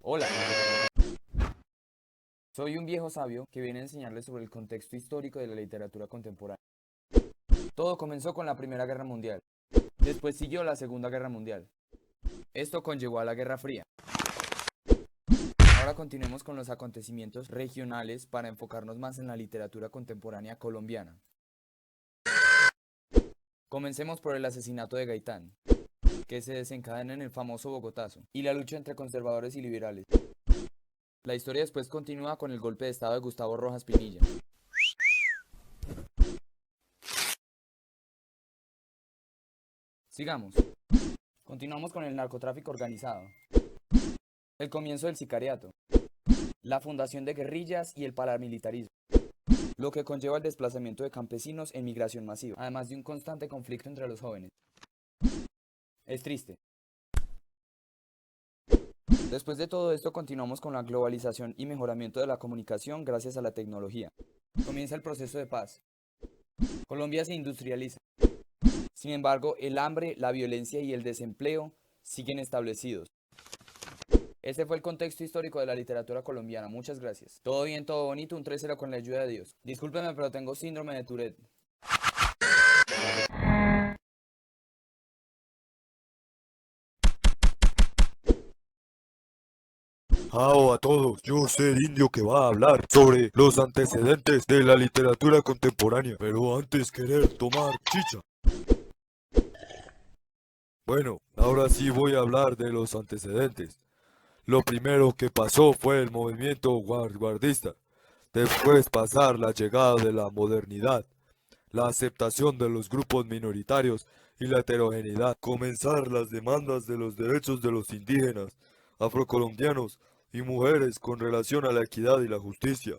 Hola, soy un viejo sabio que viene a enseñarles sobre el contexto histórico de la literatura contemporánea. Todo comenzó con la Primera Guerra Mundial. Después siguió la Segunda Guerra Mundial. Esto conllevó a la Guerra Fría. Ahora continuemos con los acontecimientos regionales para enfocarnos más en la literatura contemporánea colombiana. Comencemos por el asesinato de Gaitán, que se desencadena en el famoso Bogotazo, y la lucha entre conservadores y liberales. La historia después continúa con el golpe de estado de Gustavo Rojas Pinilla. Sigamos. Continuamos con el narcotráfico organizado, el comienzo del sicariato, la fundación de guerrillas y el paramilitarismo, lo que conlleva el desplazamiento de campesinos en migración masiva, además de un constante conflicto entre los jóvenes. Es triste. Después de todo esto continuamos con la globalización y mejoramiento de la comunicación gracias a la tecnología. Comienza el proceso de paz. Colombia se industrializa. Sin embargo, el hambre, la violencia y el desempleo siguen establecidos. Este fue el contexto histórico de la literatura colombiana. Muchas gracias. Todo bien, todo bonito, un 3-0 con la ayuda de Dios. Discúlpeme, pero tengo síndrome de Tourette. Chao a todos, yo soy el indio que va a hablar sobre los antecedentes de la literatura contemporánea, pero antes querer tomar chicha. Bueno, ahora sí voy a hablar de los antecedentes. Lo primero que pasó fue el movimiento vanguardista, después pasar la llegada de la modernidad, la aceptación de los grupos minoritarios y la heterogeneidad, comenzar las demandas de los derechos de los indígenas, afrocolombianos y mujeres con relación a la equidad y la justicia,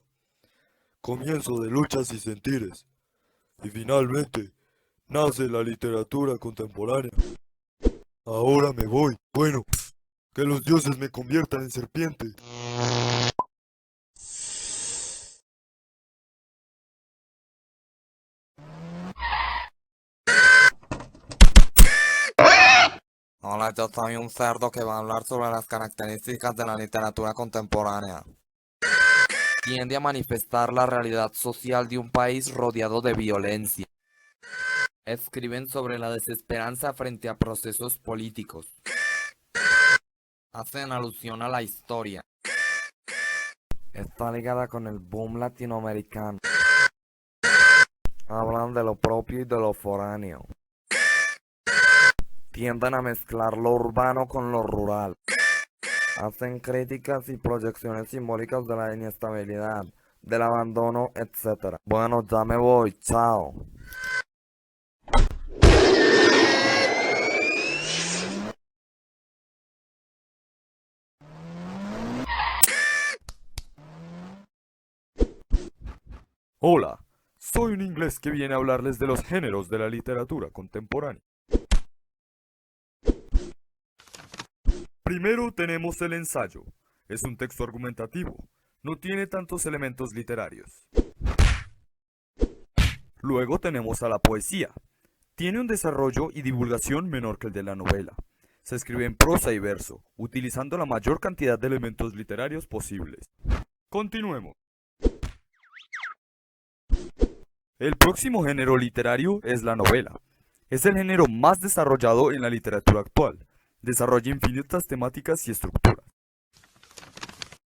comienzo de luchas y sentires, y finalmente nace la literatura contemporánea. Ahora me voy. Bueno, que los dioses me conviertan en serpiente. Hola, yo soy un cerdo que va a hablar sobre las características de la literatura contemporánea. Tiende a manifestar la realidad social de un país rodeado de violencia. Escriben sobre la desesperanza frente a procesos políticos. Hacen alusión a la historia. Está ligada con el boom latinoamericano. Hablan de lo propio y de lo foráneo. Tienden a mezclar lo urbano con lo rural. Hacen críticas y proyecciones simbólicas de la inestabilidad, del abandono, etc. Bueno, ya me voy, chao. Hola, soy un inglés que viene a hablarles de los géneros de la literatura contemporánea. Primero tenemos el ensayo. Es un texto argumentativo. No tiene tantos elementos literarios. Luego tenemos a la poesía. Tiene un desarrollo y divulgación menor que el de la novela. Se escribe en prosa y verso, utilizando la mayor cantidad de elementos literarios posibles. Continuemos. El próximo género literario es la novela. Es el género más desarrollado en la literatura actual. Desarrolla infinitas temáticas y estructuras.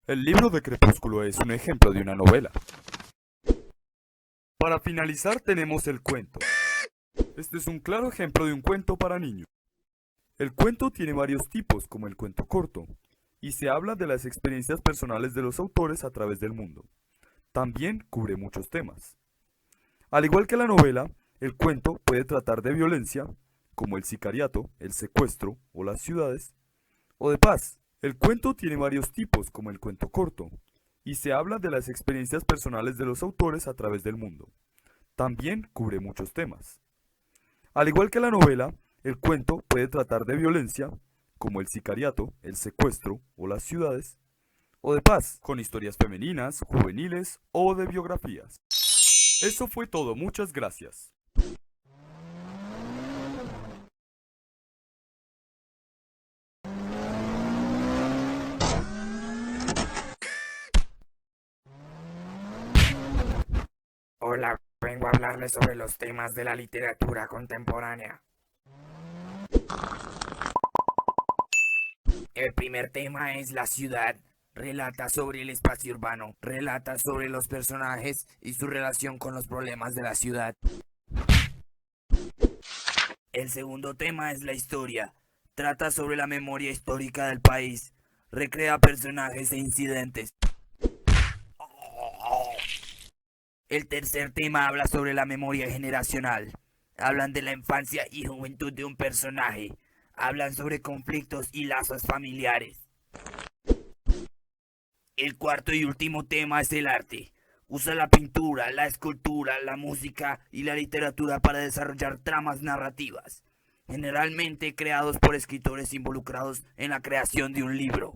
El libro de Crepúsculo es un ejemplo de una novela. Para finalizar tenemos el cuento. Este es un claro ejemplo de un cuento para niños. El cuento tiene varios tipos, como el cuento corto, y se habla de las experiencias personales de los autores a través del mundo. También cubre muchos temas. Al igual que la novela, el cuento puede tratar de violencia, como el sicariato, el secuestro o las ciudades, o de paz. El cuento tiene varios tipos, como el cuento corto, y se habla de las experiencias personales de los autores a través del mundo. También cubre muchos temas. Al igual que la novela, el cuento puede tratar de violencia, como el sicariato, el secuestro o las ciudades, o de paz, con historias femeninas, juveniles o de biografías. Eso fue todo, muchas gracias. Hola, vengo a hablarles sobre los temas de la literatura contemporánea. El primer tema es la ciudad. Relata sobre el espacio urbano, relata sobre los personajes y su relación con los problemas de la ciudad. El segundo tema es la historia. Trata sobre la memoria histórica del país. Recrea personajes e incidentes. El tercer tema habla sobre la memoria generacional. Hablan de la infancia y juventud de un personaje. Hablan sobre conflictos y lazos familiares. El cuarto y último tema es el arte. Usa la pintura, la escultura, la música y la literatura para desarrollar tramas narrativas, generalmente creados por escritores involucrados en la creación de un libro.